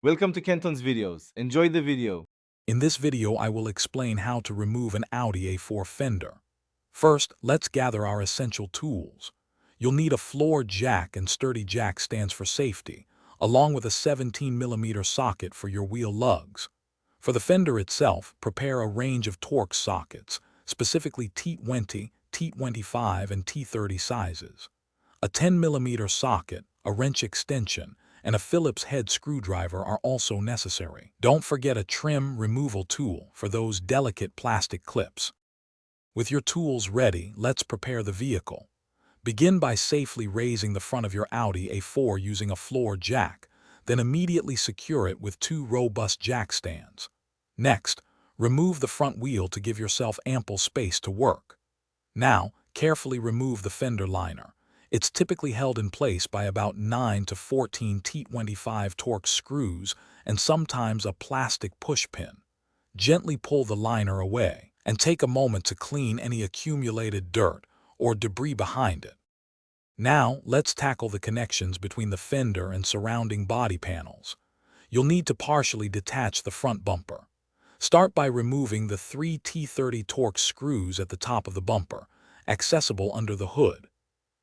Welcome to Kenton's videos. Enjoy the video. In this video, I will explain how to remove an Audi A4 fender. First, let's gather our essential tools. You'll need a floor jack and sturdy jack stands for safety, along with a 17mm socket for your wheel lugs. For the fender itself, prepare a range of Torx sockets, specifically T20, T25, and T30 sizes. A 10mm socket, a wrench extension, and a Phillips head screwdriver are also necessary. Don't forget a trim removal tool for those delicate plastic clips. With your tools ready, let's prepare the vehicle. Begin by safely raising the front of your Audi A4 using a floor jack, then immediately secure it with two robust jack stands. Next, remove the front wheel to give yourself ample space to work. Now, carefully remove the fender liner. It's typically held in place by about 9 to 14 T25 Torx screws and sometimes a plastic push pin. Gently pull the liner away and take a moment to clean any accumulated dirt or debris behind it. Now, let's tackle the connections between the fender and surrounding body panels. You'll need to partially detach the front bumper. Start by removing the 3 T30 Torx screws at the top of the bumper, accessible under the hood.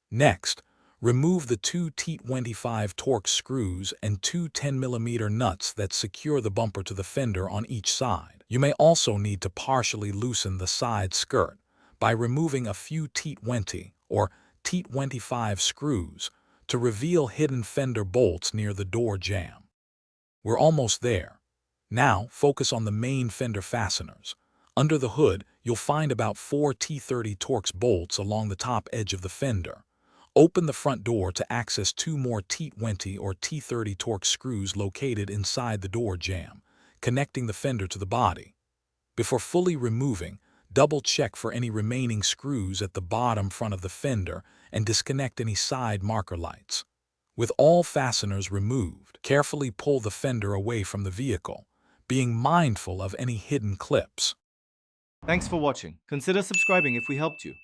Next, remove the two T25 Torx screws and two 10mm nuts that secure the bumper to the fender on each side. You may also need to partially loosen the side skirt by removing a few T20 or T25 screws to reveal hidden fender bolts near the door jamb. We're almost there. Now, focus on the main fender fasteners. Under the hood, you'll find about 4 T30 Torx bolts along the top edge of the fender. Open the front door to access two more T20 or T30 Torx screws located inside the door jamb, connecting the fender to the body. Before fully removing, double-check for any remaining screws at the bottom front of the fender and disconnect any side marker lights. With all fasteners removed, carefully pull the fender away from the vehicle, being mindful of any hidden clips. Thanks for watching. Consider subscribing if we helped you.